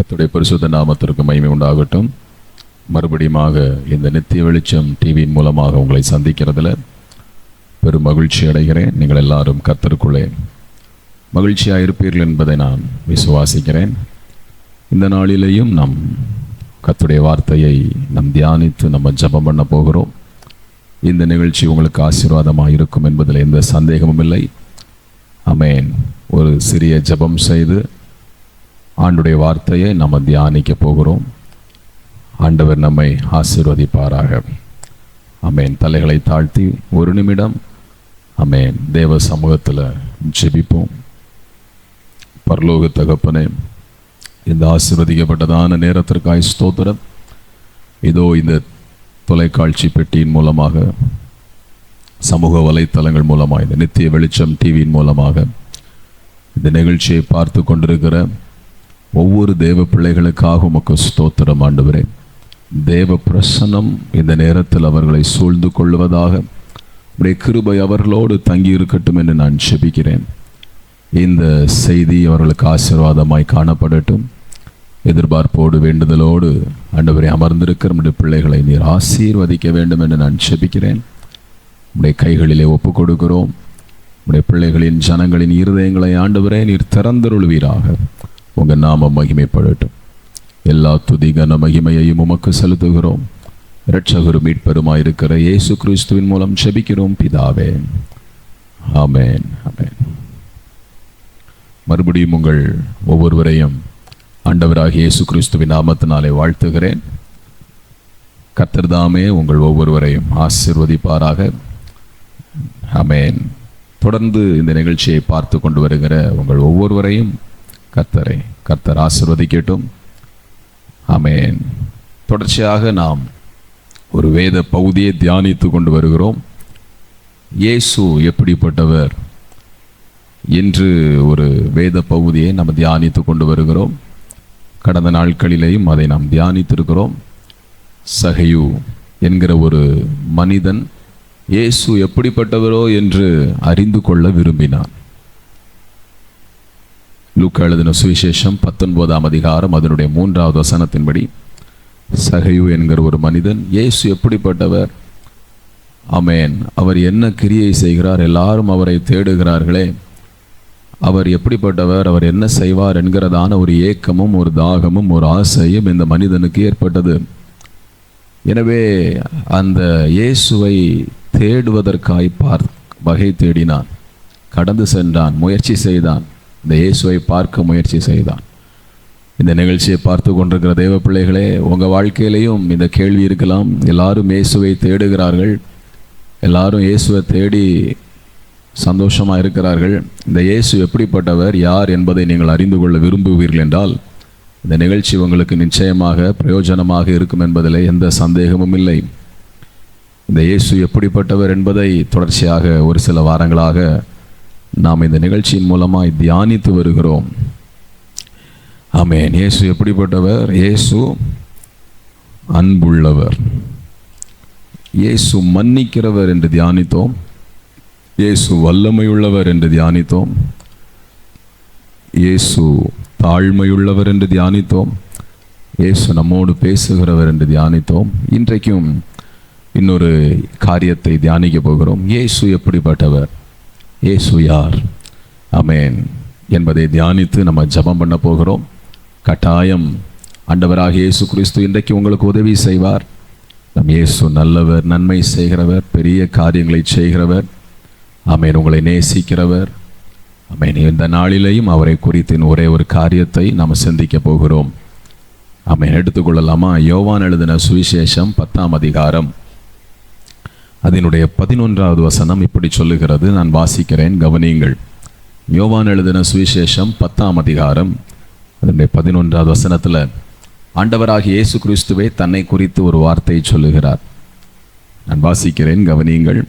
கர்த்தருடைய பரிசுத்த நாமத்திற்கு மகிமை உண்டாகட்டும். மறுபடியுமாக இந்த நித்திய வெளிச்சம் டிவியின் மூலமாக உங்களை சந்திக்கிறதுல பெரும் மகிழ்ச்சி அடைகிறேன். நீங்கள் எல்லாரும் கர்த்தருக்குள்ளே மகிழ்ச்சியாக இருப்பீர்கள் என்பதை நான் விசுவாசிக்கிறேன். இந்த நாளிலேயும் நம் கர்த்தருடைய வார்த்தையை நம் தியானித்து நம்ம ஜெபம் பண்ண போகிறோம். இந்த நிகழ்ச்சி உங்களுக்கு ஆசீர்வாதமாக இருக்கும் என்பதில் எந்த சந்தேகமும் இல்லை. ஆமென். ஒரு சிறிய ஜெபம் செய்து ஆண்டுடைய வார்த்தையை நம்ம தியானிக்க போகிறோம். ஆண்டவர் நம்மை ஆசீர்வதிப்பாராக. ஆமென். தலைகளை தாழ்த்தி ஒரு நிமிடம் ஆமென் தேவ சமூகத்தில் ஜெபிப்போம். பரலோக தகப்பனே, இந்த ஆசீர்வதிக்கப்பட்டதான நேரத்திற்காய் ஸ்தோத்திரம். இதோ இந்த தொலைக்காட்சி பெட்டியின் மூலமாக, சமூக வலைத்தளங்கள் மூலமாக, இந்த நித்திய வெளிச்சம் டிவியின் மூலமாக இந்த நிகழ்ச்சியை பார்த்து கொண்டிருக்கிற ஒவ்வொரு தேவ பிள்ளைகளுக்காக உமக்கு ஸ்தோத்திரம் ஆண்டவரே. தேவ பிரசன்னம் இந்த நேரத்தில் அவர்களை சூழ்ந்து கொள்வதாக, உடைய கிருபை அவர்களோடு தங்கி இருக்கட்டும் என்று நான் ஜெபிக்கிறேன். இந்த செய்தி அவர்களுக்கு ஆசீர்வாதமாய் காணப்படட்டும். எதிர்பார்ப்போடு வேண்டுதலோடு ஆண்டவரை அமர்ந்திருக்கிற நம்முடைய பிள்ளைகளை நீர் ஆசீர்வதிக்க வேண்டும் என்று நான் ஜெபிக்கிறேன். உடைய கைகளிலே ஒப்பு கொடுக்கிறோம். உடைய பிள்ளைகளின் ஜனங்களின் இருதயங்களை ஆண்டவரே நீர் திறந்தருள்வீராக. உங்கள் நாமம் மகிமைப்படட்டும். எல்லா துதி கன மகிமையையும் உமக்கு செலுத்துகிறோம். இரட்சகரும் மீட்பெருமாயிருக்கிற இயேசு கிறிஸ்துவின் மூலம் ஜெபிக்கிறோம் பிதாவே. ஆமென். ஆமென். மறுபடியும் உங்கள் ஒவ்வொருவரையும் ஆண்டவராகிய இயேசு கிறிஸ்துவின் நாமத்தினாலே வாழ்த்துகிறேன். கர்த்தர் தாமே உங்கள் ஒவ்வொருவரையும் ஆசீர்வதிப்பாராக. ஆமென். தொடர்ந்து இந்த நிகழ்ச்சியை பார்த்து கொண்டு வருகிற உங்கள் ஒவ்வொருவரையும் கர்த்தர் ஆசீர்வதிக்கட்டும். ஆமென். தொடர்ச்சியாக நாம் ஒரு வேத பகுதியை தியானித்து கொண்டு வருகிறோம். இயேசு எப்படிப்பட்டவர் என்று ஒரு வேத பகுதியை நாம் தியானித்து கொண்டு வருகிறோம். கடந்த நாட்களிலேயும் அதை நாம் தியானித்திருக்கிறோம். சகையு என்கிற ஒரு மனிதன் இயேசு எப்படிப்பட்டவரோ என்று அறிந்து கொள்ள விரும்பினான். லூக்கா எழுதின சுவிசேஷம் 19ஆம் அதிகாரம் அதனுடைய 3வது வசனத்தின்படி, சகையு என்கிற ஒரு மனிதன் இயேசு எப்படிப்பட்டவர், ஆமென், அவர் என்ன கிரியை செய்கிறார், எல்லாரும் அவரை தேடுகிறார்களே, அவர் எப்படிப்பட்டவர், அவர் என்ன செய்வார் என்கிறதான ஒரு ஏக்கமும் ஒரு தாகமும் ஒரு ஆசையும் இந்த மனிதனுக்கு ஏற்பட்டது. எனவே அந்த இயேசுவை தேடுவதற்காய் வகை தேடினான், கடந்து சென்றான், முயற்சி செய்தான். இந்த இயேசுவை பார்க்க முயற்சி செய்தான். இந்த நிகழ்ச்சியை பார்த்து கொண்டிருக்கிற தேவ பிள்ளைகளே, உங்கள் வாழ்க்கையிலையும் இந்த கேள்வி இருக்கலாம். எல்லாரும் இயேசுவை தேடுகிறார்கள், எல்லாரும் இயேசுவை தேடி சந்தோஷமாக இருக்கிறார்கள். இந்த இயேசு எப்படிப்பட்டவர், யார் என்பதை நீங்கள் அறிந்து கொள்ள விரும்புவீர்கள் என்றால் இந்த நிகழ்ச்சி உங்களுக்கு நிச்சயமாக பிரயோஜனமாக இருக்கும் என்பதில் எந்த சந்தேகமும் இல்லை. இந்த இயேசு எப்படிப்பட்டவர் என்பதை தொடர்ச்சியாக ஒரு சில வாரங்களாக நாம் இந்த நிகழ்ச்சியின் மூலமாய் தியானித்து வருகிறோம். ஆமென். இயேசு எப்படிப்பட்டவர்? இயேசு அன்புள்ளவர், இயேசு மன்னிக்கிறவர் என்று தியானித்தோம். இயேசு வல்லமையுள்ளவர் என்று தியானித்தோம். இயேசு தாழ்மையுள்ளவர் என்று தியானித்தோம். இயேசு நம்மோடு பேசுகிறவர் என்று தியானித்தோம். இன்றைக்கும் இன்னொரு காரியத்தை தியானிக்க போகிறோம். இயேசு எப்படிப்பட்டவர், இயேசு யார், ஆமென் என்பதை தியானித்து நம்ம ஜெபம் பண்ண போகிறோம். கட்டாயம் ஆண்டவராகிய இயேசு கிறிஸ்து இன்றைக்கு உங்களுக்கு உதவி செய்வார். நம் இயேசு நல்லவர், நன்மை செய்கிறவர், பெரிய காரியங்களை செய்கிறவர், ஆமென், உங்களை நேசிக்கிறவர். ஆமென். இந்த நாளிலேயும் அவரை குறித்து ஒரே ஒரு காரியத்தை நாம் சிந்திக்க போகிறோம். ஆமென். எடுத்துக்கொள்ளலாமா? யோவான் எழுதின சுவிசேஷம் 10ஆம் அதிகாரம் அதனுடைய 11வது வசனம் இப்படி சொல்லுகிறது. நான் வாசிக்கிறேன், கவனியுங்கள். யோவான் எழுதின சுவிசேஷம் 10ஆம் அதிகாரம் அதனுடைய 11வது வசனத்தில் ஆண்டவராகிய இயேசு கிறிஸ்துவே தன்னை குறித்து ஒரு வார்த்தையை சொல்லுகிறார். நான் வாசிக்கிறேன், கவனியுங்கள்.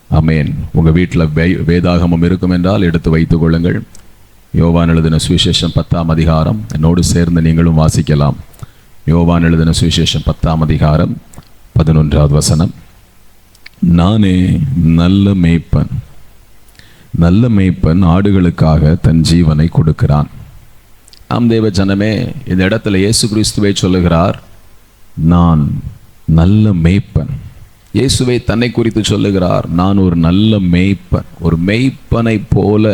ஆமென். உங்கள் வீட்டில் வேதாகமம் இருக்கும் என்றால் எடுத்து வைத்துக் கொள்ளுங்கள். யோவான் எழுதின சுவிசேஷம் 10ஆம் அதிகாரம் என்னோடு சேர்ந்து நீங்களும் வாசிக்கலாம். யோவான் எழுதின சுவிசேஷம் 10ஆம் அதிகாரம் 11வது வசனம். நானே நல்ல மேய்ப்பன், நல்ல மேய்ப்பன் ஆடுகளுக்காக தன் ஜீவனை கொடுக்கிறான். ஆம் தேவ ஜனமே, இந்த இடத்துல இயேசு கிறிஸ்துவை சொல்லுகிறார், நான் நல்ல மேய்ப்பன். இயேசுவை தன்னை குறித்து சொல்லுகிறார், நான் ஒரு நல்ல மேய்ப்பன். ஒரு மேய்ப்பனை போல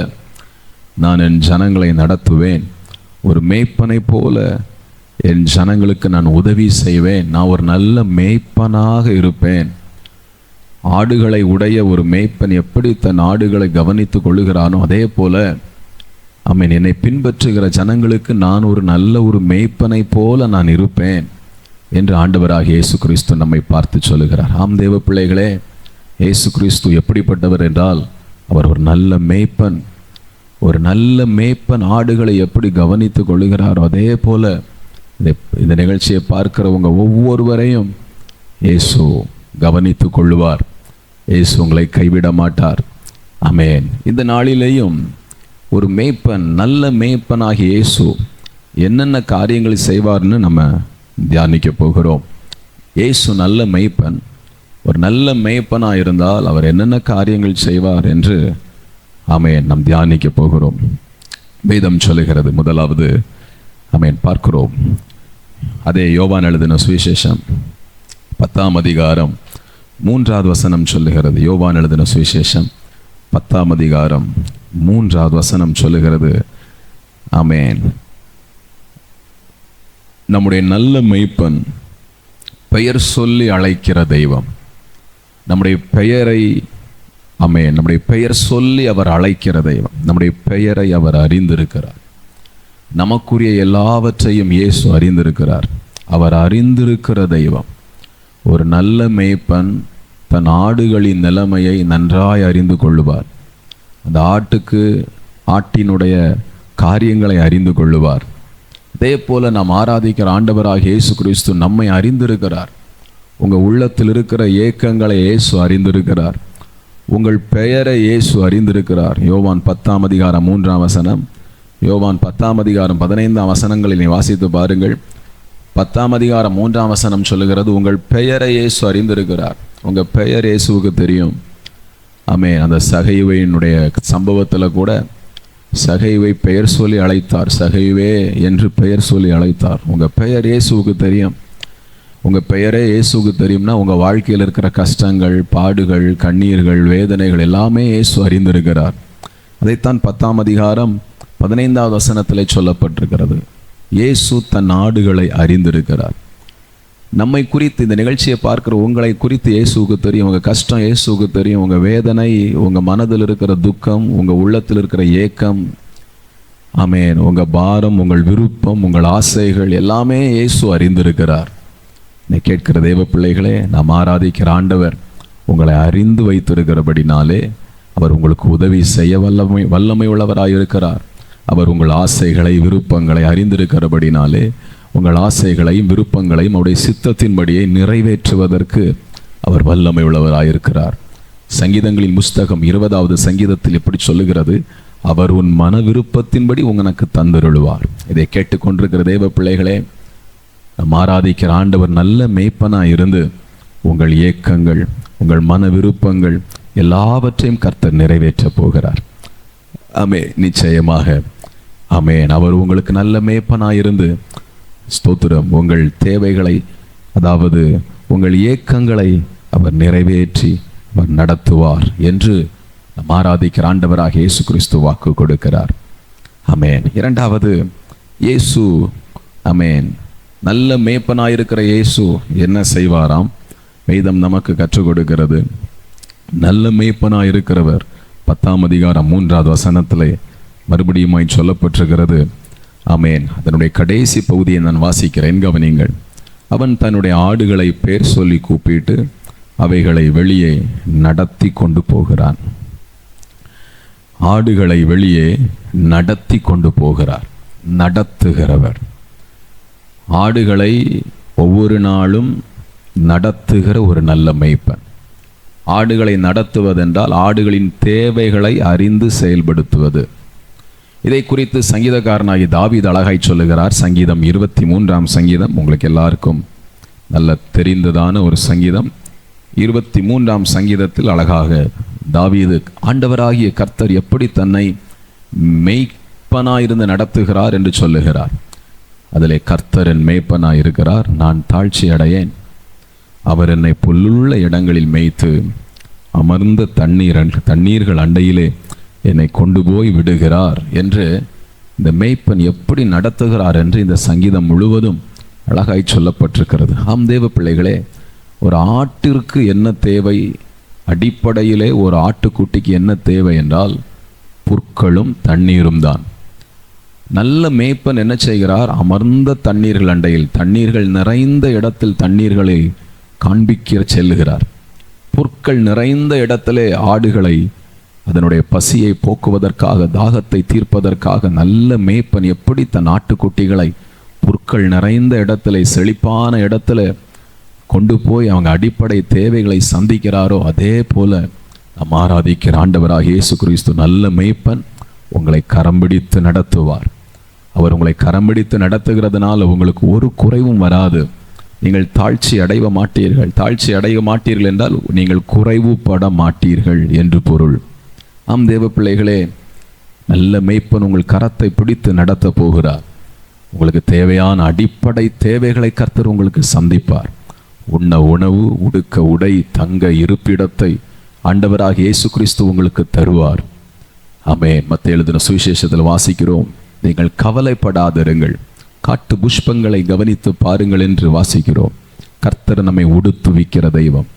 நான் என் ஜனங்களை நடத்துவேன். ஒரு மேய்ப்பனை போல என் ஜனங்களுக்கு நான் உதவி செய்வேன். நான் ஒரு நல்ல மேய்ப்பனாக இருப்பேன். ஆடுகளை உடைய ஒரு மேய்ப்பன் எப்படி தன் ஆடுகளை கவனித்து கொள்ளுகிறானோ அதே போல ஆமென், என்னை பின்பற்றுகிற ஜனங்களுக்கு நான் ஒரு நல்ல ஒரு மேய்ப்பனை போல நான் இருப்பேன் என்று ஆண்டவராக இயேசு கிறிஸ்து நம்மை பார்த்து சொல்லுகிறார். ஆம் தேவ பிள்ளைகளே, இயேசு கிறிஸ்து எப்படிப்பட்டவர் என்றால், அவர் ஒரு நல்ல மேய்ப்பன். ஒரு நல்ல மேய்ப்பன் ஆடுகளை எப்படி கவனித்து கொள்ளுகிறாரோ அதே போல இந்த நிகழ்ச்சியை பார்க்கிறவங்க ஒவ்வொருவரையும் இயேசு கவனித்து கொள்ளுவார். இயேசு உங்களை கைவிட மாட்டார். ஆமென். இந்த நாளிலேயும் ஒரு மேய்ப்பன், நல்ல மேய்ப்பனாகிய இயேசு என்னென்ன காரியங்களை செய்வார்னு நம்ம தியானிக்க போகிறோம். இயேசு நல்ல மேய்ப்பன். ஒரு நல்ல மேய்ப்பனாக இருந்தால் அவர் என்னென்ன காரியங்கள் செய்வார் என்று ஆமென் நாம் தியானிக்க போகிறோம். வேதம் சொல்லுகிறது. முதலாவது ஆமென் பார்க்கிறோம். அதே யோவான் எழுதின சுவிசேஷம் 10ஆம் அதிகாரம் 3வது வசனம் சொல்லுகிறது. யோவான் எழுதின சுவிசேஷம் 10ஆம் அதிகாரம் 3வது வசனம் சொல்லுகிறது. ஆமென். நம்முடைய நல்ல மேய்ப்பன் பெயர் சொல்லி அழைக்கிற தெய்வம். நம்முடைய பெயரை ஆமென், நம்முடைய பெயர் சொல்லி அவர் அழைக்கிற தெய்வம். நம்முடைய பெயரை அவர் அறிந்திருக்கிறார். நமக்குரிய எல்லாவற்றையும் இயேசு அறிந்திருக்கிறார். அவர் அறிந்திருக்கிற தெய்வம். ஒரு நல்ல மேய்ப்பன் தன் ஆடுகளின் நிலைமையை நன்றாய் அறிந்து கொள்ளுவார். அந்த ஆட்டினுடைய காரியங்களை அறிந்து கொள்ளுவார். அதே போல நாம் ஆராதிக்கிற ஆண்டவராக இயேசு கிறிஸ்து நம்மை அறிந்திருக்கிறார். உங்கள் உள்ளத்தில் இருக்கிற ஏக்கங்களை இயேசு அறிந்திருக்கிறார். உங்கள் பெயரை இயேசு அறிந்திருக்கிறார். யோவான் 10ஆம் அதிகாரம் 3ஆம் வசனம், யோவான் 10ஆம் அதிகாரம் 15ஆம் வசனங்களில் நீ வாசித்து பாருங்கள். 10ஆம் அதிகாரம் 3ஆம் வசனம் சொல்லுகிறது, உங்கள் பெயரை இயேசு அறிந்திருக்கிறார். உங்கள் பெயர் இயேசுவுக்கு தெரியும். ஆமென். அந்த சகையுவையினுடைய சம்பவத்தில் கூட சகையுவை பெயர் சொல்லி அழைத்தார். சகையுவே என்று பெயர் சொல்லி அழைத்தார். உங்கள் பெயர் இயேசுவுக்கு தெரியும். உங்கள் பெயரே இயேசுவுக்கு தெரியும்னா உங்கள் வாழ்க்கையில் இருக்கிற கஷ்டங்கள், பாடுகள், கண்ணீர்கள், வேதனைகள் எல்லாமே இயேசு அறிந்திருக்கிறார். அதைத்தான் 10ஆம் அதிகாரம் 15வது வசனத்தில் சொல்லப்பட்டிருக்கிறது. இயேசு தன் ஆடுகளை அறிந்திருக்கிறார். நம்மை குறித்து இந்த நிகழ்ச்சியை பார்க்குற உங்களை குறித்து இயேசுவுக்கு தெரியும். உங்கள் கஷ்டம் இயேசுவுக்கு தெரியும். உங்கள் வேதனை, உங்கள் மனதில் இருக்கிற துக்கம், உங்கள் உள்ளத்தில் இருக்கிற ஏக்கம், ஆமென், உங்கள் பாரம், உங்கள் விருப்பம், உங்கள் ஆசைகள் எல்லாமே இயேசு அறிந்திருக்கிறார். நீ கேட்கிற தேவ பிள்ளைகளே, நாம் ஆராதிக்கிற ஆண்டவர் உங்களை அறிந்து வைத்திருக்கிறபடினாலே அவர் உங்களுக்கு உதவி செய்ய வல்லமை உள்ளவராயிருக்கிறார். அவர் உங்கள் ஆசைகளை, விருப்பங்களை அறிந்திருக்கிறபடினாலே உங்கள் ஆசைகளையும் விருப்பங்களையும் அவருடைய சித்தத்தின்படியே நிறைவேற்றுவதற்கு அவர் வல்லமை உள்ளவராயிருக்கிறார். சங்கீதங்களின் புஸ்தகம் 20வது சங்கீதத்தில் எப்படி சொல்லுகிறது, அவர் உன் மன விருப்பத்தின்படி உனக்கு தந்தருளுவார். இதை கேட்டுக்கொண்டிருக்கிற தேவ பிள்ளைகளே, நம் ஆராதிக்கிற ஆண்டவர் நல்ல மேய்ப்பனாய் இருந்து உங்கள் ஏக்கங்கள், உங்கள் மன விருப்பங்கள் எல்லாவற்றையும் கர்த்தர் நிறைவேற்ற போகிறார். ஆமே, நிச்சயமாக. ஆமேன். அவர் உங்களுக்கு நல்ல மேய்ப்பனாயிருந்து ஸ்தோத்திரம், உங்கள் தேவைகளை, அதாவது உங்கள் ஏக்கங்களை அவர் நிறைவேற்றி அவர் நடத்துவார் என்று நம் ஆராதிக்கிற ஆண்டவராக இயேசு கிறிஸ்து வாக்கு கொடுக்கிறார். ஆமேன். இரண்டாவது, இயேசு ஆமேன் நல்ல மேய்ப்பனாயிருக்கிற இயேசு என்ன செய்வாராம்? வேதம் நமக்கு கற்றுக் கொடுக்கிறது. நல்ல மேய்ப்பனாயிருக்கிறவர் 10ஆம் அதிகாரம் 3வது வசனத்திலே மறுபடியுமாய் சொல்லப்பட்டிருக்கிறது. ஆமேன். அதனுடைய கடைசி பகுதியை நான் வாசிக்கிறேன், கவனிங்கள். அவன் தன்னுடைய ஆடுகளை பேர் சொல்லி கூப்பிட்டு அவைகளை வெளியே நடத்தி கொண்டு போகிறான். ஆடுகளை வெளியே நடத்தி கொண்டு போகிறார். நடத்துகிறவர். ஆடுகளை ஒவ்வொரு நாளும் நடத்துகிற ஒரு நல்ல மேய்ப்பன். ஆடுகளை நடத்துவதென்றால் ஆடுகளின் தேவைகளை அறிந்து செயல்படுத்துவது. இதை குறித்து சங்கீதக்காரனாகி தாவீது அழகாய் சொல்லுகிறார். சங்கீதம் 23ஆம் சங்கீதம், உங்களுக்கு எல்லாருக்கும் நல்ல தெரிந்ததான ஒரு சங்கீதம். 23ஆம் சங்கீதத்தில் அழகாக தாவீது ஆண்டவராகிய கர்த்தர் எப்படி தன்னை மேய்ப்பனாயிருந்து நடத்துகிறார் என்று சொல்லுகிறார். அதிலே கர்த்தர் என் மேய்ப்பனாய் இருக்கிறார், நான் தாழ்ச்சி அடையேன். அவர் என்னை புல்லுள்ள இடங்களில் மேய்த்து அமர்ந்த தண்ணீர்கள் அண்டையிலே என்னை கொண்டு போய் விடுகிறார் என்று இந்த மேய்ப்பன் எப்படி நடத்துகிறார் என்று இந்த சங்கீதம் முழுவதும் அழகாய் சொல்லப்பட்டிருக்கிறது. ஆம் தேவ பிள்ளைகளே, ஒரு ஆட்டிற்கு என்ன தேவை? அடிப்படையிலே ஒரு ஆட்டுக்குட்டிக்கு என்ன தேவை என்றால் புற்களும் தண்ணீரும் தான். நல்ல மேய்ப்பன் என்ன செய்கிறார்? அமர்ந்த தண்ணீர்கள் அண்டையில், தண்ணீர்கள் நிறைந்த இடத்தில் தண்ணீர்களை காண்பிக்க செல்லுகிறார். புற்கள் நிறைந்த இடத்திலே ஆடுகளை அதனுடைய பசியை போக்குவதற்காக, தாகத்தை தீர்ப்பதற்காக நல்ல மேய்ப்பன் எப்படி தன் ஆட்டுக்குட்டிகளை புற்கள் நிறைந்த இடத்துல, செழிப்பான இடத்துல கொண்டு போய் அவங்க அடிப்படை தேவைகளை சந்திக்கிறாரோ, அதே போல நாம் ஆராதிக்கிற ஆண்டவராக இயேசு கிறிஸ்து நல்ல மேய்ப்பன் உங்களை கரம் பிடித்து நடத்துவார். அவர் உங்களை கரம் பிடித்து நடத்துகிறதுனால உங்களுக்கு ஒரு குறைவும் வராது. நீங்கள் தாழ்ச்சி அடைய மாட்டீர்கள். தாழ்ச்சி அடைய மாட்டீர்கள் என்றால் நீங்கள் குறைவுபட மாட்டீர்கள் என்று பொருள். ஆம் தேவ பிள்ளைகளே, நல்ல மேய்ப்பன் உங்கள் கரத்தை பிடித்து நடத்த போகிறார். உங்களுக்கு தேவையான அடிப்படை தேவைகளை கர்த்தர் உங்களுக்கு சந்திப்பார். உண்ண உணவு, உடுக்க உடை, தங்க இருப்பிடத்தை ஆண்டவராக இயேசு கிறிஸ்து உங்களுக்கு தருவார். ஆமென். மத்தேயு எழுதின சுவிசேஷத்தில் வாசிக்கிறோம், நீங்கள் கவலைப்படாதிருங்கள், காட்டு புஷ்பங்களை கவனித்து பாருங்கள் என்று வாசிக்கிறோம். கர்த்தர் நம்மை உடுத்துவிக்கிற தெய்வம்.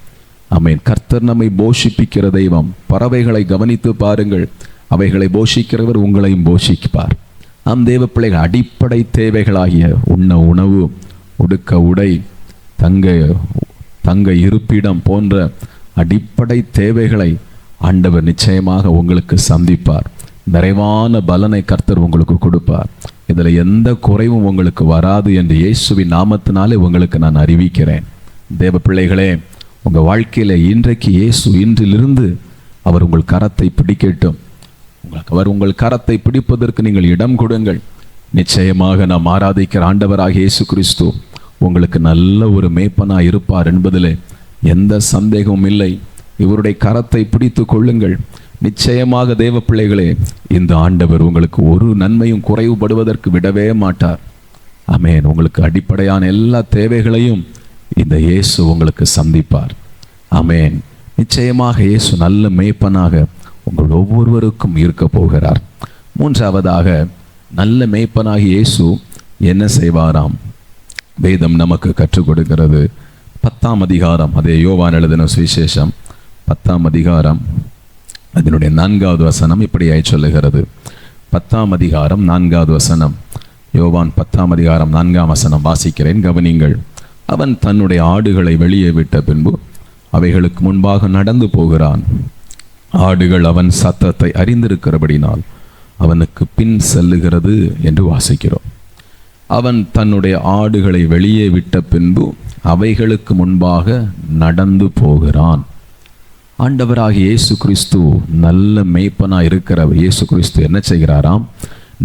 ஆமென். கர்த்தர் நம்மை போஷிப்பிக்கிற தெய்வம். பறவைகளை கவனித்து பாருங்கள், அவைகளை போஷிக்கிறவர் உங்களையும் போஷிப்பார். நம் தேவ பிள்ளைகள் அடிப்படை தேவைகளாகிய உண்ண உணவு, உடுக்க உடை, தங்க இருப்பிடம் போன்ற அடிப்படை தேவைகளை ஆண்டவர் நிச்சயமாக உங்களுக்கு சந்திப்பார். நிறைவான பலனை கர்த்தர் உங்களுக்கு கொடுப்பார். இதில் எந்த குறைவும் உங்களுக்கு வராது என்று இயேசுவின் நாமத்தினாலே உங்களுக்கு நான் அறிவிக்கிறேன். தேவ பிள்ளைகளே, உங்கள் வாழ்க்கையில் இன்றைக்கு இயேசு இன்றிலிருந்து அவர் உங்கள் கரத்தை பிடிக்கட்டும். அவர் உங்கள் கரத்தை பிடிப்பதற்கு நீங்கள் இடம் கொடுங்கள். நிச்சயமாக நாம் ஆராதிக்கிற ஆண்டவராக இயேசு கிறிஸ்து உங்களுக்கு நல்ல ஒரு மேய்ப்பனாய் இருப்பார் என்பதில் எந்த சந்தேகமும் இல்லை. இவருடைய கரத்தை பிடித்து கொள்ளுங்கள். நிச்சயமாக தேவ பிள்ளைகளே, இந்த ஆண்டவர் உங்களுக்கு ஒரு நன்மையும் குறைவுபடுவதற்கு விடவே மாட்டார். ஆமென். உங்களுக்கு அடிப்படையான எல்லா தேவைகளையும் இந்த இயேசு உங்களுக்கு சந்திப்பார். ஆமென். நிச்சயமாக இயேசு நல்ல மேய்ப்பனாக உங்கள் ஒவ்வொருவருக்கும் இருக்க போகிறார். மூன்றாவதாக, நல்ல மேய்ப்பனாகி இயேசு என்ன செய்வாராம்? வேதம் நமக்கு கற்றுக் கொடுக்கிறது. 10ஆம் அதிகாரம், அதே யோவான் எழுதின சுவிசேஷம் 10ஆம் அதிகாரம் அதனுடைய 4வது வசனம் இப்படியாய் சொல்லுகிறது. 10ஆம் அதிகாரம் 4வது வசனம், யோவான் 10ஆம் அதிகாரம் 4ஆம் வசனம் வாசிக்கிறேன், கவனிங்கள். அவன் தன்னுடைய ஆடுகளை வெளியே விட்ட பின்பு அவைகளுக்கு முன்பாக நடந்து போகிறான். ஆடுகள் அவன் சத்தத்தை அறிந்திருக்கிறபடினால் அவனுக்கு பின் செல்லுகிறது என்று வாசிக்கிறோம். அவன் தன்னுடைய ஆடுகளை வெளியே விட்ட பின்பு அவைகளுக்கு முன்பாக நடந்து போகிறான். ஆண்டவராகிய இயேசு கிறிஸ்து நல்ல மேய்ப்பனாய் இருக்கிற இயேசு கிறிஸ்து என்ன செய்கிறாராம்?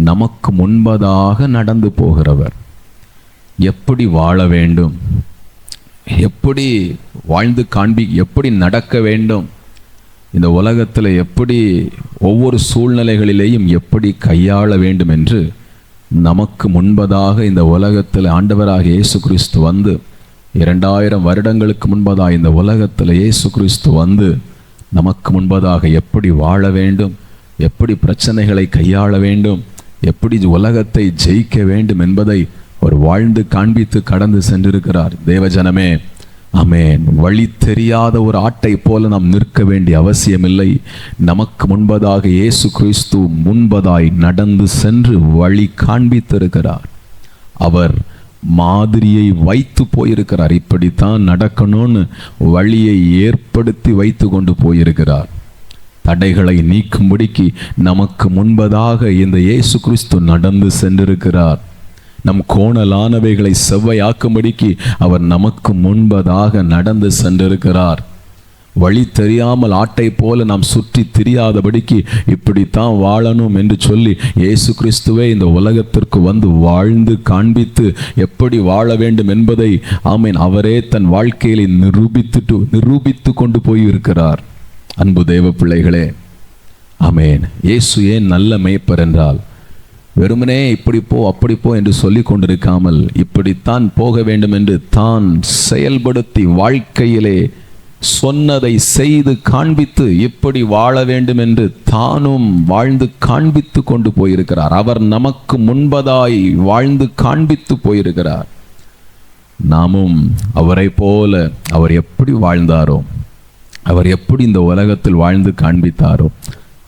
நமக்கு முன்பதாக நடந்து போகிறவர். எப்படி வாழ வேண்டும், எப்படி வாழ்ந்து எப்படி நடக்க வேண்டும், இந்த உலகத்தில் எப்படி ஒவ்வொரு சூழ்நிலைகளிலேயும் எப்படி கையாள வேண்டும் என்று நமக்கு முன்பதாக இந்த உலகத்தில் ஆண்டவராக இயேசு கிறிஸ்து வந்து 2000 வருடங்களுக்கு முன்பதாக இந்த உலகத்தில் இயேசு கிறிஸ்து வந்து நமக்கு முன்பதாக எப்படி வாழ வேண்டும், எப்படி பிரச்சனைகளை கையாள வேண்டும், எப்படி உலகத்தை ஜெயிக்க வேண்டும் என்பதை அவர் வாழ்ந்து காண்பித்து கடந்து சென்றிருக்கிறார். தேவஜனமே, ஆமென். வழி தெரியாத ஒரு ஆட்டை போல நாம் நிற்க வேண்டிய அவசியமில்லை. நமக்கு முன்பதாக இயேசு கிறிஸ்து முன்பதாய் நடந்து சென்று வழி காண்பித்திருக்கிறார். அவர் மாதிரியை வைத்து போயிருக்கிறார். இப்படித்தான் நடக்கணும்னு வழியை ஏற்படுத்தி வைத்து கொண்டு போயிருக்கிறார். தடைகளை நீக்கும்படிக்கு நமக்கு முன்பதாக இந்த இயேசு கிறிஸ்து நடந்து சென்றிருக்கிறார். நம் கோணலானவைகளை செவ்வையாக்கும்படிக்கு அவர் நமக்கு முன்பதாக நடந்து சென்றிருக்கிறார். வழி தெரியாமல் ஆட்டை போல நாம் சுற்றி திரியாதபடிக்கு இப்படித்தான் வாழணும் என்று சொல்லி இயேசு கிறிஸ்துவே இந்த உலகத்திற்கு வந்து வாழ்ந்து காண்பித்து எப்படி வாழ வேண்டும் என்பதை ஆமென் அவரே தன் வாழ்க்கையிலே நிரூபித்து கொண்டு போயிருக்கிறார். அன்பு தேவ பிள்ளைகளே, ஆமென். இயேசு ஏன் நல்ல மேய்ப்பர் என்றால், வெறுமனே இப்படி போ அப்படி போ என்று சொல்லி கொண்டிருக்காமல், இப்படித்தான் போக வேண்டும் என்று தான் செயல்படுத்தி வாழ்க்கையிலே சொன்னதை செய்து காண்பித்து இப்படி வாழ வேண்டும் என்று தானும் வாழ்ந்து காண்பித்து கொண்டு போயிருக்கிறார். அவர் நமக்கு முன்பதாய் வாழ்ந்து காண்பித்து போயிருக்கிறார். நாமும் அவரை போல, அவர் எப்படி வாழ்ந்தாரோ, அவர் எப்படி இந்த உலகத்தில் வாழ்ந்து காண்பித்தாரோ,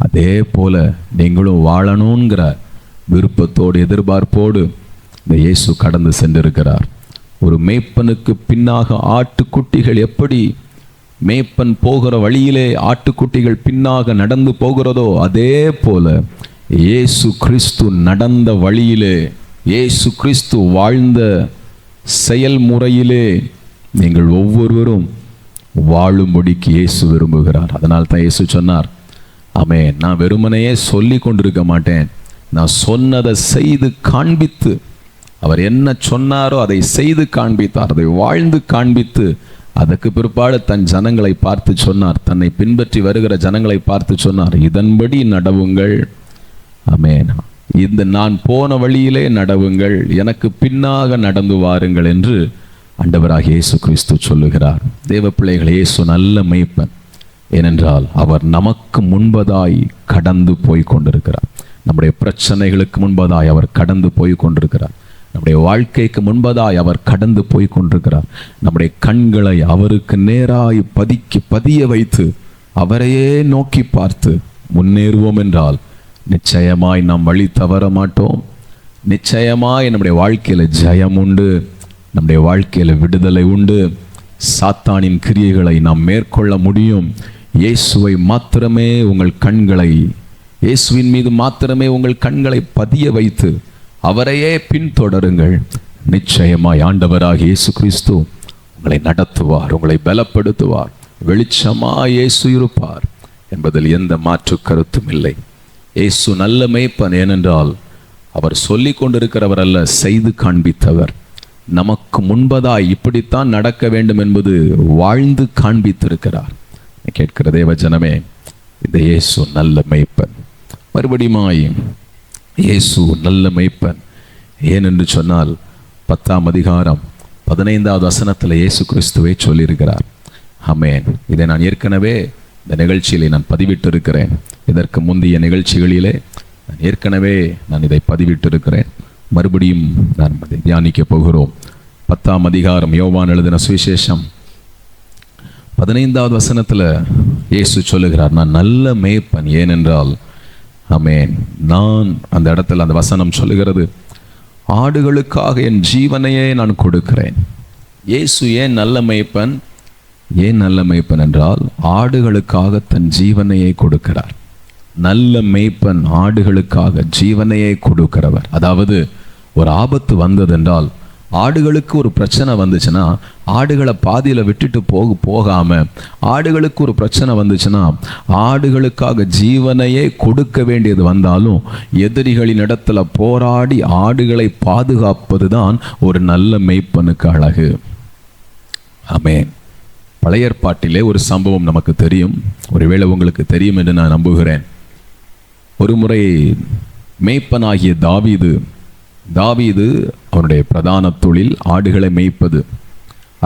அதே போல நீங்களும் வாழணுங்கிற விருப்பத்தோடு எதிர்பார்ப்போடு இந்த இயேசு கடந்து சென்றிருக்கிறார். ஒரு மேய்ப்பனுக்கு பின்னாக ஆட்டுக்குட்டிகள் எப்படி மேய்ப்பன் போகிற வழியிலே ஆட்டுக்குட்டிகள் பின்னாக நடந்து போகிறதோ, அதே போல இயேசு கிறிஸ்து நடந்த வழியிலே, இயேசு கிறிஸ்து வாழ்ந்த செயல்முறையிலே நீங்கள் ஒவ்வொருவரும் வாழும்படிக்கு இயேசு விரும்புகிறார். அதனால் தான் இயேசு சொன்னார், ஆமென், நான் வெறுமனையே சொல்லி கொண்டிருக்க மாட்டேன், நான் சொன்னதை செய்து காண்பித்து, அவர் என்ன சொன்னாரோ அதை செய்து காண்பித்தார், அதை வாழ்ந்து காண்பித்து, அதற்கு பிற்பாடு தன் ஜனங்களை பார்த்து சொன்னார், தன்னை பின்பற்றி வருகிற ஜனங்களை பார்த்து சொன்னார், இதன்படி நடவுங்கள், ஆமென், இந்த நான் போன வழியிலே நடவுங்கள், எனக்கு பின்னாக நடந்து வாருங்கள் என்று ஆண்டவராகிய இயேசு கிறிஸ்து சொல்லுகிறார். தேவ பிள்ளைகள், இயேசு நல்ல மேய்ப்பன். ஏனென்றால் அவர் நமக்கு முன்பதாய் கடந்து போய் கொண்டிருக்கிறார். நம்முடைய பிரச்சனைகளுக்கு முன்பதாய் அவர் கடந்து போய் கொண்டிருக்கிறார். நம்முடைய வாழ்க்கைக்கு முன்பதாய் அவர் கடந்து போய் கொண்டிருக்கிறார். நம்முடைய கண்களை அவருக்கு நேராய் பதிய வைத்து அவரையே நோக்கி பார்த்து முன்னேறுவோம் என்றால் நிச்சயமாய் நாம் வழி தவற மாட்டோம். நிச்சயமாய் நம்முடைய வாழ்க்கையில ஜெயம் உண்டு, நம்முடைய வாழ்க்கையில விடுதலை உண்டு. சாத்தானின் கிரியைகளை நாம் மேற்கொள்ள முடியும். இயேசுவை மாத்திரமே உங்கள் கண்களை, இயேசுவின் மீது மாத்திரமே உங்கள் கண்களை பதிய வைத்து அவரையே பின்தொடருங்கள். நிச்சயமாய் ஆண்டவராகிய இயேசு கிறிஸ்து உங்களை நடத்துவார், உங்களை பலப்படுத்துவார், வெளிச்சமாய் இயேசு இருப்பார் என்பதில் எந்த மாற்று கருத்தும் இல்லை. இயேசு நல்ல மேய்ப்பன். ஏனென்றால் அவர் சொல்லி கொண்டிருக்கிறவர் அல்ல, செய்து காண்பித்தவர். நமக்கு முன்பதாய் இப்படித்தான் நடக்க வேண்டும் என்பது வாழ்ந்து காண்பித்திருக்கிறார். கேட்கிற தேவ ஜனமே, இந்த இயேசு நல்ல மேய்ப்பன். மறுபடியுமாய் இயேசு நல்ல மேய்ப்பன். ஏனென்று சொன்னால் 10ஆம் அதிகாரம் 15வது வசனத்தில் இயேசு கிறிஸ்துவை சொல்லியிருக்கிறார். ஆமென். இதை நான் ஏற்கனவே இந்த நிகழ்ச்சியிலே நான் பதிவிட்டிருக்கிறேன். இதற்கு முந்தைய நிகழ்ச்சிகளிலே நான் ஏற்கனவே இதை பதிவிட்டிருக்கிறேன். மறுபடியும் நான் அதை தியானிக்க போகிறோம். 10ஆம் அதிகாரம் யோவான் எழுதின சுவிசேஷம் 15வது வசனத்தில் இயேசு சொல்லுகிறார், நான் நல்ல மேய்ப்பன். ஏனென்றால் ஆமென், நான் அந்த இடத்துல அந்த வசனம் சொல்லுகிறது, ஆடுகளுக்காக என் ஜீவனையே நான் கொடுக்கிறேன். இயேசு ஏன் நல்ல மேய்ப்பன்? ஏன் நல்ல மேய்ப்பன் என்றால் ஆடுகளுக்காக தன் ஜீவனையே கொடுக்கிறார். நல்ல மேய்ப்பன் ஆடுகளுக்காக ஜீவனையே கொடுக்கிறவர். அதாவது ஒரு ஆபத்து வந்ததென்றால், ஆடுகளுக்கு ஒரு பிரச்சனை வந்துச்சுன்னா ஆடுகளை பாதியில் விட்டுட்டு போகாம, ஆடுகளுக்கு ஒரு பிரச்சனை வந்துச்சுன்னா ஆடுகளுக்காக ஜீவனையே கொடுக்க வேண்டியது வந்தாலும் எதிரிகளின் இடத்துல போராடி ஆடுகளை பாதுகாப்பது தான் ஒரு நல்ல மேய்ப்பனுக்கு அழகு. ஆமென். பழைய ஏற்பாட்டிலே ஒரு சம்பவம் நமக்கு தெரியும், ஒருவேளை உங்களுக்கு தெரியும் என்று நான் நம்புகிறேன். ஒரு முறை மேய்ப்பனாகிய தாவீது அவருடைய பிரதான தொழில் ஆடுகளை மேய்ப்பது.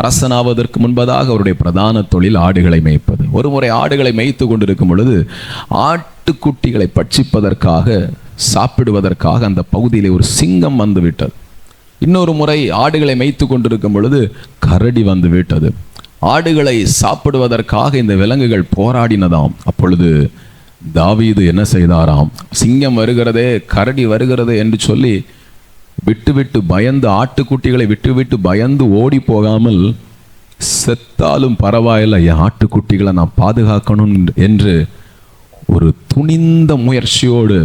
அரசனாவதற்கு முன்பதாக அவருடைய பிரதான தொழில் ஆடுகளை மேய்ப்பது. ஒரு முறை ஆடுகளை மேய்த்து கொண்டிருக்கும் பொழுது ஆட்டுக்குட்டிகளை பட்சிப்பதற்காக, சாப்பிடுவதற்காக அந்த பகுதியிலே ஒரு சிங்கம் வந்து விட்டது. இன்னொரு முறை ஆடுகளை மேய்த்து கொண்டிருக்கும் பொழுது கரடி வந்து விட்டது. ஆடுகளை சாப்பிடுவதற்காக இந்த விலங்குகள் போராடினதாம். அப்பொழுது தாவீது என்ன செய்தாராம், சிங்கம் வருகிறதே, கரடி வருகிறதே என்று சொல்லி விட்டு பயந்து, ஆட்டுக்குட்டிகளை விட்டு பயந்து ஓடி போகாமல், செத்தாலும் பரவாயில்லை, என் ஆட்டுக்குட்டிகளை நான் பாதுகாக்கணும் என்று ஒரு துணிந்த முயற்சியோடு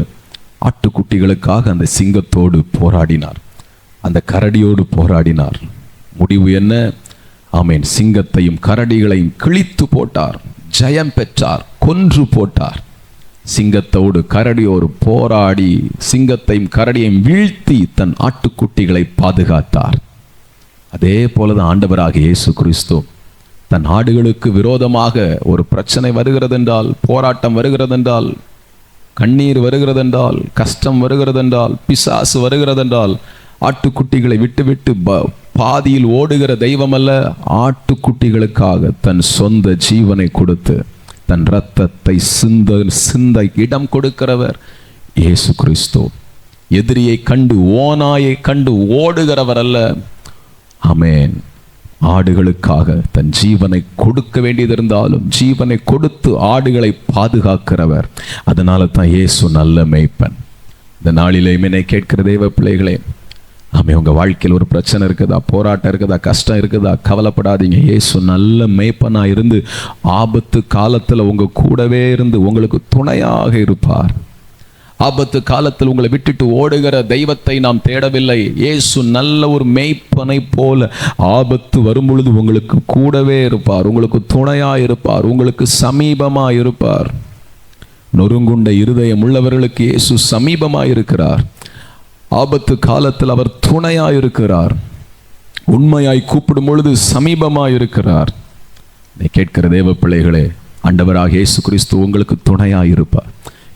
ஆட்டுக்குட்டிகளுக்காக அந்த சிங்கத்தோடு போராடினார், அந்த கரடியோடு போராடினார். முடிவு என்ன? ஆமென். சிங்கத்தையும் கரடிகளையும் கிழித்து போட்டார், ஜெயம் பெற்றார், கொன்று போட்டார். சிங்கத்தோடு கரடியோடு போராடி சிங்கத்தையும் கரடியையும் வீழ்த்தி தன் ஆட்டுக்குட்டிகளை பாதுகாத்தார். அதே போலதான் ஆண்டவராகிய இயேசு கிறிஸ்து தன் ஆடுகளுக்கு விரோதமாக ஒரு பிரச்சனை வருகிறதென்றால், போராட்டம் வருகிறதென்றால், கண்ணீர் வருகிறதென்றால், கஷ்டம் வருகிறதென்றால், பிசாசு வருகிறதென்றால், ஆட்டுக்குட்டிகளை விட்டு பாதியில் ஓடுகிற தெய்வம் அல்ல. ஆட்டுக்குட்டிகளுக்காக தன் சொந்த ஜீவனை கொடுத்து தன் இரத்தத்தை சிந்த இடம் கொடுக்கிறவர் இயேசு கிறிஸ்து. எதிரியை கண்டு, ஓநாயை கண்டு ஓடுகிறவர் அல்ல. ஆமென். ஆடுகளுக்காக தன் ஜீவனை கொடுக்க வேண்டியது இருந்தாலும் ஜீவனை கொடுத்து ஆடுகளை பாதுகாக்கிறவர். அதனால தான் இயேசு நல்ல மேய்ப்பன். இந்த நாளிலே என்னை கேட்கிற தேவ பிள்ளைகளே, உங்க வாழ்க்கையில் ஒரு பிரச்சனை இருக்குதா, போராட்டம் இருக்குதா, கஷ்டம் இருக்குதா, கவலைப்படாதீங்க. இயேசு நல்ல மேய்ப்பனா இருந்து ஆபத்து காலத்துல உங்க கூடவே இருந்து உங்களுக்கு துணையாக இருப்பார். ஆபத்து காலத்தில் உங்களை விட்டுட்டு ஓடுகிற தெய்வத்தை நாம் தேடவில்லை. இயேசு நல்ல ஒரு மேய்ப்பனை போல ஆபத்து வரும் பொழுது உங்களுக்கு கூடவே இருப்பார், உங்களுக்கு துணையா இருப்பார், உங்களுக்கு சமீபமா இருப்பார். நொறுங்குண்ட இருதயம் உள்ளவர்களுக்கு இயேசு சமீபமா இருக்கிறார். ஆபத்து காலத்தில் அவர் துணையா இருக்கிறார். உண்மையாய் கூப்பிடும் பொழுது சமீபமா இருக்கிறார். நீ கேட்கிற தேவ பிள்ளைகளே, ஆண்டவராக இயேசு கிறிஸ்து உங்களுக்கு துணையா இருப்பார்.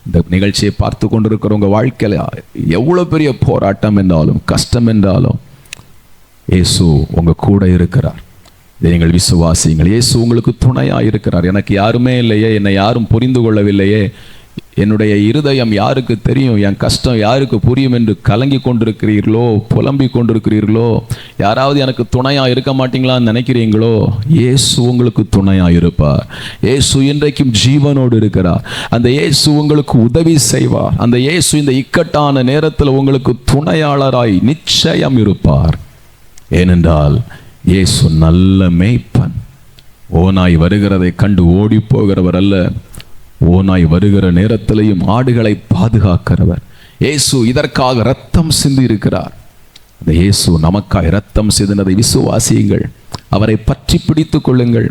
இந்த நிகழ்ச்சியை பார்த்து கொண்டிருக்கிற உங்க வாழ்க்கையில எவ்வளவு பெரிய போராட்டம் என்றாலும், கஷ்டம் என்றாலும், இயேசு உங்க கூட இருக்கிறார். இதை நீங்கள் விசுவாசியுங்கள். இயேசு உங்களுக்கு துணையா இருக்கிறார். எனக்கு யாருமே இல்லையே, என்னை யாரும் புரிந்து கொள்ளவில்லையே, என்னுடைய இருதயம் யாருக்கு தெரியும், என் கஷ்டம் யாருக்கு புரியும் என்று கலங்கி கொண்டிருக்கிறீர்களோ, புலம்பிக் கொண்டிருக்கிறீர்களோ, யாராவது எனக்கு துணையா இருக்க மாட்டீங்களான்னு நினைக்கிறீங்களோ, இயேசு உங்களுக்கு துணையா இருப்பார். இயேசு இன்றைக்கும் ஜீவனோடு இருக்கிறார். அந்த இயேசு உங்களுக்கு உதவி செய்வார். அந்த இயேசு இந்த இக்கட்டான நேரத்தில் உங்களுக்கு துணையாளராய் நிச்சயம் இருப்பார். ஏனென்றால் இயேசு நல்ல மேய்ப்பன். ஓநாய் வருகிறதை கண்டு ஓடி போகிறவர் அல்ல. ஓநாய் வருகிற நேரத்திலையும் ஆடுகளை பாதுகாக்கிறவர். இயேசு இதற்காக இரத்தம் சிந்தி இருக்கிறார். அந்த இயேசு நமக்காக இரத்தம் சிந்தினதை விசுவாசியுங்கள். அவரை பற்றி பிடித்துக் கொள்ளுங்கள்.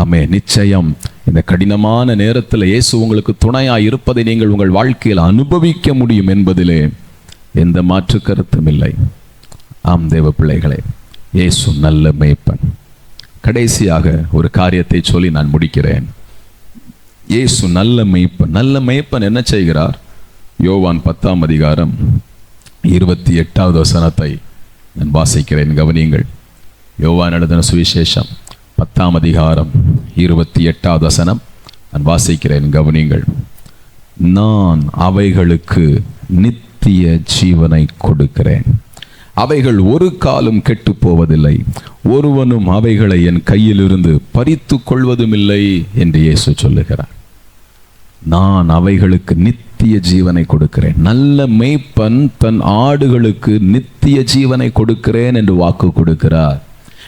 ஆமென். நிச்சயம் இந்த கடினமான நேரத்தில் இயேசு உங்களுக்கு துணையாய் இருப்பதை நீங்கள் உங்கள் வாழ்க்கையில் அனுபவிக்க முடியும் என்பதிலே எந்த மாற்று கருத்தும் இல்லை. ஆம் தேவ பிள்ளைகளே, இயேசு நல்ல மேய்ப்பன். கடைசியாக ஒரு காரியத்தை சொல்லி நான் முடிக்கிறேன். இயேசு நல்ல மேய்ப்பன். நல்ல மேய்ப்பன் என்ன செய்கிறார்? யோவான் 10ஆம் அதிகாரம் 28வது வசனத்தை நான் வாசிக்கிறேன், கவனியுங்கள். யோவான் எழுதின சுவிசேஷம் 10ஆம் அதிகாரம் 28வது வசனம் நான் வாசிக்கிறேன், கவனியுங்கள். நான் அவைகளுக்கு நித்திய ஜீவனை கொடுக்கிறேன், அவைகள் ஒரு காலம் கெட்டு போவதில்லை, ஒருவனும் அவைகளை என் கையிலிருந்து பறித்து கொள்வதும் இல்லை என்று இயேசு சொல்லுகிறார். நான் அவைகளுக்கு நித்திய ஜீவனை கொடுக்கிறேன். நல்ல மேய்ப்பன் தன் ஆடுகளுக்கு நித்திய ஜீவனை கொடுக்கிறேன் என்று வாக்கு கொடுக்கிறார்.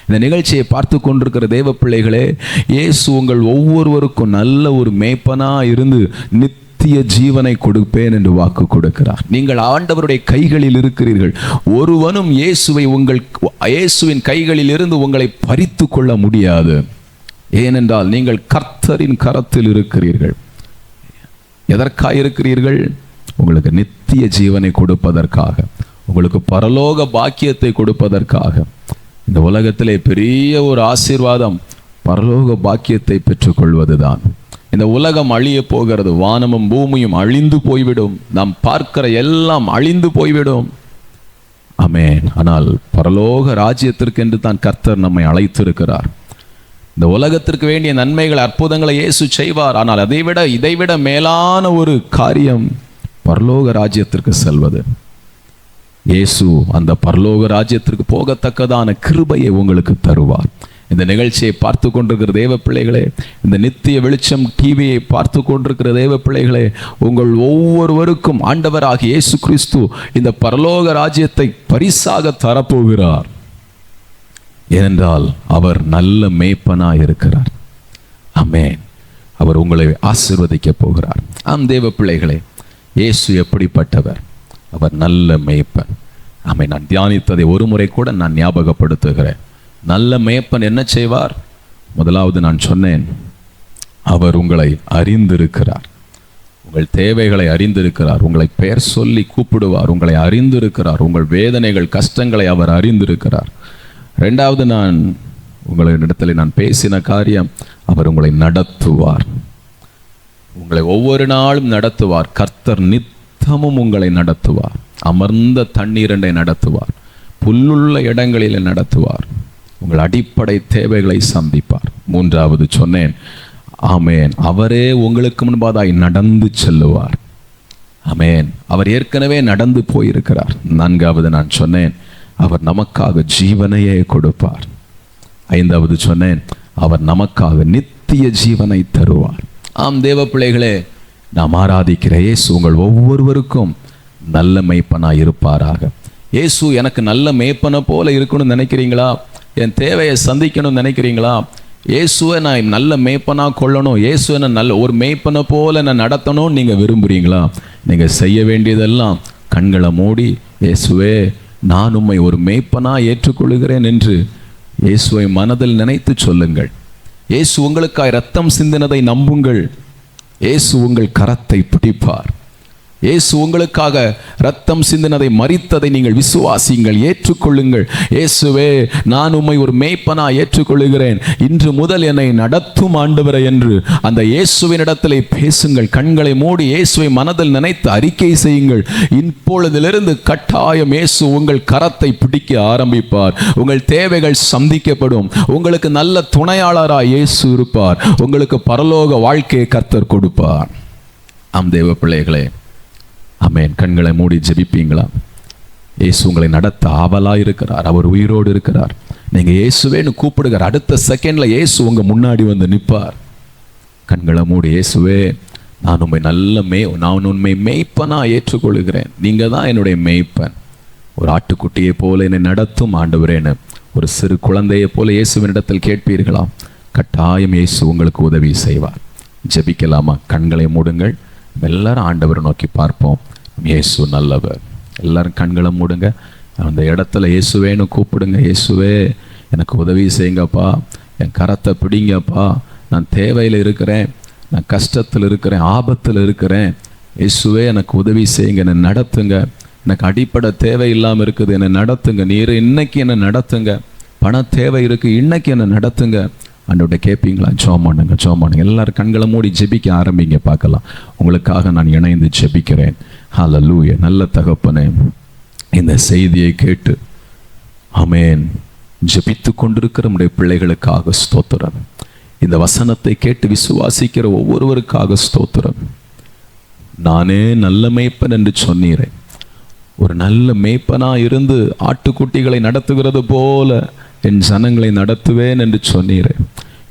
இந்த நிகழ்ச்சியை பார்த்து கொண்டிருக்கிற தேவ பிள்ளைகளே, இயேசு உங்கள் ஒவ்வொருவருக்கும் நல்ல ஒரு மேய்ப்பனா இருந்து நித்திய ஜீவனை கொடுப்பேன் என்று வாக்கு கொடுக்கிறார். நீங்கள் ஆண்டவருடைய கைகளில் இருக்கிறீர்கள். ஒருவனும் இயேசுவின் கைகளில் இருந்து உங்களை பறித்து கொள்ள முடியாது. ஏனென்றால் நீங்கள் கர்த்தரின் கரத்தில் இருக்கிறீர்கள். எதற்காக இருக்கிறீர்கள்? உங்களுக்கு நித்திய ஜீவனை கொடுப்பதற்காக, உங்களுக்கு பரலோக பாக்கியத்தை கொடுப்பதற்காக. இந்த உலகத்திலே பெரிய ஒரு ஆசீர்வாதம் பரலோக பாக்கியத்தை பெற்றுக்கொள்வதுதான். இந்த உலகம் அழிய போகிறது. வானமும் பூமியும் அழிந்து போய்விடும். நாம் பார்க்கிற எல்லாம் அழிந்து போய்விடும். ஆமென். ஆனால் பரலோக ராஜ்யத்திற்கு என்று தான் கர்த்தர் நம்மை அழைத்திருக்கிறார். இந்த உலகத்திற்கு வேண்டிய நன்மைகள், அற்புதங்களை இயேசு செய்வார். ஆனால் இதைவிட மேலான ஒரு காரியம் பரலோக ராஜ்யத்திற்கு செல்வது. இயேசு அந்த பரலோக ராஜ்யத்திற்கு போகத்தக்கதான கிருபையை உங்களுக்கு தருவார். இந்த நிகழ்ச்சியை பார்த்து கொண்டிருக்கிற தேவ பிள்ளைகளே, இந்த நித்திய வெளிச்சம் டிவியை பார்த்து கொண்டிருக்கிற தேவ பிள்ளைகளே, உங்கள் ஒவ்வொருவருக்கும் ஆண்டவராகிய இயேசு கிறிஸ்து இந்த பரலோக ராஜ்யத்தை பரிசாக தரப்போகிறார். ஏனென்றால் அவர் நல்ல மேய்ப்பனாய் இருக்கிறார். ஆமென். அவர் உங்களை ஆசீர்வதிக்க போகிறார். ஆம் தேவ பிள்ளைகளே, இயேசு எப்படிப்பட்டவர்? அவர் நல்ல மேய்ப்பன். ஆமென். நான் தியானித்ததை ஒரு முறை கூட நான் ஞாபகப்படுத்துகிறேன். நல்ல மேய்ப்பன் என்ன செய்வார்? முதலாவது நான் சொன்னேன், அவர் உங்களை அறிந்திருக்கிறார். உங்கள் தேவைகளை அறிந்திருக்கிறார். உங்களை பெயர் சொல்லி கூப்பிடுவார். உங்களை அறிந்திருக்கிறார். உங்கள் வேதனைகள், கஷ்டங்களை அவர் அறிந்திருக்கிறார். இரண்டாவது, உங்களிடத்தில் நான் பேசின காரியம், அவர் உங்களை நடத்துவார். உங்களை ஒவ்வொரு நாளும் நடத்துவார். கர்த்தர் நித்தமும் உங்களை நடத்துவார். அமர்ந்த தண்ணீரண்டை நடத்துவார். புல்லுள்ள இடங்களில் நடத்துவார். உங்கள் அடிப்படை தேவைகளை சந்திப்பார். மூன்றாவது சொன்னேன், ஆமேன், அவரே உங்களுக்கு முன்பாதாய் நடந்து செல்லுவார். ஆமேன், அவர் ஏற்கனவே நடந்து போயிருக்கிறார். நான்காவது நான் சொன்னேன், அவர் நமக்காக ஜீவனையே கொடுப்பார். ஐந்தாவது சொன்னேன், அவர் நமக்காக நித்திய ஜீவனை தருவார். ஆம் தேவ பிள்ளைகளே, நாம் ஆராதிக்கிற இயேசு உங்கள் ஒவ்வொருவருக்கும் நல்ல மேய்ப்பனாய் இருப்பாராக. இயேசு எனக்கு நல்ல மேய்ப்பனை போல இருக்கணும்னு நினைக்கிறீங்களா? என் தேவையை சந்திக்கணும்னு நினைக்கிறீங்களா? இயேசுவை நான் நல்ல மேய்ப்பனாக கொள்ளணும், இயேசுவை நான் நல்ல ஒரு மேய்ப்பனை போல நான் நடத்தணும்னு நீங்கள் விரும்புகிறீங்களா? நீங்கள் செய்ய வேண்டியதெல்லாம் கண்களை மூடி, இயேசுவே நான் உம்மை ஒரு மேய்ப்பனாக ஏற்றுக்கொள்கிறேன் என்று இயேசுவை மனதில் நினைத்து சொல்லுங்கள். இயேசு உங்களுக்காய் இரத்தம் சிந்தினதை நம்புங்கள். இயேசு உங்கள் கரத்தை பிடிப்பார். இயேசு உங்களுக்காக இரத்தம் சிந்தினதை, மரித்ததை நீங்கள் விசுவாசியுங்கள், ஏற்றுக்கொள்ளுங்கள். இயேசுவே நான் உம்மை ஒரு மேய்ப்பனா ஏற்றுக்கொள்ளுகிறேன், இன்று முதல் என்னை நடத்தும் ஆண்டவரே என்று அந்த இயேசுவின் இடத்திலே பேசுங்கள். கண்களை மூடி இயேசுவை மனதில் நினைத்து அறிக்கை செய்யுங்கள். இப்பொழுதிலிருந்து கட்டாயம் இயேசு உங்கள் கரத்தை பிடிக்க ஆரம்பிப்பார். உங்கள் தேவைகள் சந்திக்கப்படும். உங்களுக்கு நல்ல துணையாளராய் இயேசு இருப்பார். உங்களுக்கு பரலோக வாழ்க்கையை கர்த்தர் கொடுப்பார். ஆம் தேவ பிள்ளைகளே, ஆமென். கண்களை மூடி ஜெபிப்பீங்களா? இயேசு உங்களை நடத்த ஆவலா இருக்கிறார். அவர் உயிரோடு இருக்கிறார். நீங்க இயேசுவேன்னு கூப்பிடுகிற அடுத்த செகண்ட்ல இயேசு உங்க முன்னாடி வந்து நிற்பார். கண்களை மூடி, இயேசுவே நான் உண்மை மேய்ப்பனா ஏற்றுக்கொள்கிறேன். நீங்க தான் என்னுடைய மேய்ப்பன். ஒரு ஆட்டுக்குட்டியை போல என்னை நடத்தும் ஆண்டவரேன்னு ஒரு சிறு குழந்தையை போல இயேசுவினிடத்தில் கேட்பீர்களா? கட்டாயம் இயேசு உங்களுக்கு உதவி செய்வார். ஜெபிக்கலாமா? கண்களை மூடுங்கள். எல்லாரும் ஆண்டவரை நோக்கி பார்ப்போம். இயேசு நல்லவர். எல்லாரும் கண்களை மூடுங்க. அந்த இடத்துல இயேசுவேன்னு கூப்பிடுங்க. இயேசுவே எனக்கு உதவி செய்யுங்கப்பா, என் கரத்தை பிடிங்கப்பா, நான் தேவையில் இருக்கிறேன், நான் கஷ்டத்தில் இருக்கிறேன், ஆபத்தில் இருக்கிறேன். இயேசுவே எனக்கு உதவி செய்யுங்க, என்னை நடத்துங்க. எனக்கு அடிப்படை தேவை இல்லாமல் இருக்குது, என்னை நடத்துங்க. நீர் இன்னைக்கு என்னை நடத்துங்க. பண தேவை இருக்குது, இன்னைக்கு என்னை நடத்துங்க. ஆண்டவர்கிட்ட கேட்பீங்களா? ஜெபம் பண்ணுங்க. எல்லாரும் கண்களை மூடி ஜெபிக்க ஆரம்பிங்க. பார்க்கலாம். உங்களுக்காக நான் இணைந்து ஜெபிக்கிறேன். ஹல்லேலூயா. நல்ல தகப்பனே, இந்த செய்தியை கேட்டு ஆமென் ஜெபித்து கொண்டிருக்கிற நம்முடைய பிள்ளைகளுக்காக ஸ்தோத்திரம். இந்த வசனத்தை கேட்டு விசுவாசிக்கிற ஒவ்வொருவருக்காக ஸ்தோத்திரம். நானே நல்ல மேய்ப்பன் என்று சொன்னீரே. ஒரு நல்ல மேய்ப்பனா இருந்து ஆட்டுக்குட்டிகளை நடத்துகிறது போல என் ஜனங்களை நடத்துவேன் என்று சொன்னீரே.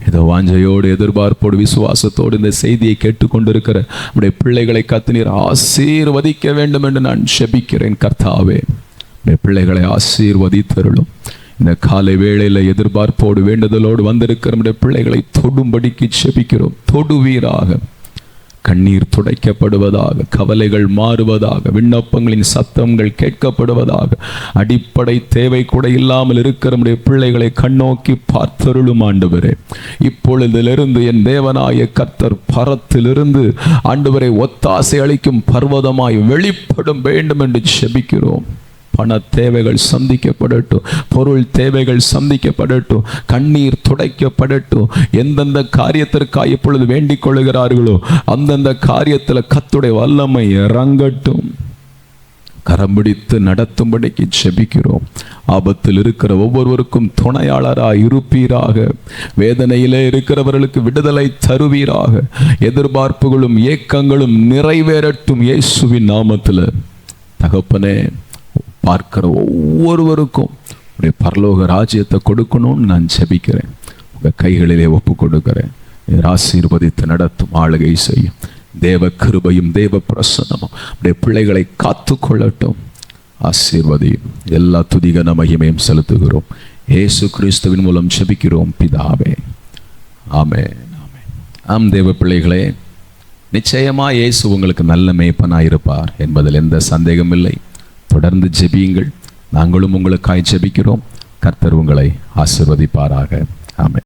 ஏதோ வாஞ்சையோடு, எதிர்பார்ப்போடு, விசுவாசத்தோடு இந்த செய்தியை கேட்டுக்கொண்டிருக்கிற நம்முடைய பிள்ளைகளை கர்த்தர் ஆசீர்வதிக்க வேண்டும் என்று நான் ஜெபிக்கிறேன். கர்த்தாவே, நம்முடைய பிள்ளைகளை ஆசீர்வதித்தருளும். இந்த காலை வேளையில் எதிர்பார்ப்போடு, வேண்டுதலோடு வந்திருக்கிற நம்முடைய பிள்ளைகளை தொடும்படிக்கு ஜெபிக்கிறோம். தொடுவீராக. கண்ணீர் துடைக்கப்படுவதாக, கவலைகள் மாறுவதாக, விண்ணப்பங்களின் சத்தங்கள் கேட்கப்படுவதாக. அடிப்படை தேவை கூட இல்லாமல் இருக்கிற நம்முடைய பிள்ளைகளை கண்ணோக்கி பார்த்தருளும் ஆண்டவரே. இப்பொழுதிலிருந்து என் தேவனாய கர்த்தர் பரத்திலிருந்து ஆண்டவரை ஒத்தாசை அளிக்கும் பர்வதமாய் வெளிப்படும் வேண்டும் என்று ஜெபிக்கிறோம். பண தேவைகள் சந்திக்கப்படட்டும், பொருள் தேவைகள் சந்திக்கப்படட்டும், கண்ணீர் துடைக்கப்படட்டும். எந்தெந்த காரியத்திற்காக இப்பொழுது வேண்டிக் கொள்கிறார்களோ அந்தந்த காரியத்தில் கர்த்தருடைய வல்லமை இறங்கட்டும். கரம் பிடித்து நடத்தும்படிக்கு ஜெபிக்கிறோம். ஆபத்தில் இருக்கிற ஒவ்வொருவருக்கும் துணையாளராக இருப்பீராக. வேதனையிலே இருக்கிறவர்களுக்கு விடுதலை தருவீராக. எதிர்பார்ப்புகளும் ஏக்கங்களும் நிறைவேறட்டும் இயேசுவின் நாமத்தில். தகப்பனே, பார்க்கிற ஒவ்வொருவருக்கும் உடைய பரலோக ராஜ்யத்தை கொடுக்கணும்னு நான் ஜெபிக்கிறேன். உங்கள் கைகளிலே ஒப்பு கொடுக்கிறேன். ஆசீர்வதித்து நடத்தும், ஆளுகை செய்யும். தேவ கிருபையும் தேவ பிரசன்னமும் உடைய பிள்ளைகளை காத்து கொள்ளட்டும். ஆசீர்வதியும். எல்லா துதிகன மகிமையும் செலுத்துகிறோம். இயேசு கிறிஸ்துவின் மூலம் ஜெபிக்கிறோம் பிதாவே. ஆமென். ஆம் தேவ பிள்ளைகளே, நிச்சயமா இயேசு உங்களுக்கு நல்ல மேய்ப்பனாய் இருப்பார் என்பதில் எந்த சந்தேகம் இல்லை. தொடர்ந்து ஜெபியுங்கள். நாங்களும் உங்களுக்காய் ஜெபிக்கிறோம். கர்த்தர் உங்களை ஆசீர்வதிப்பாராக. ஆமென்.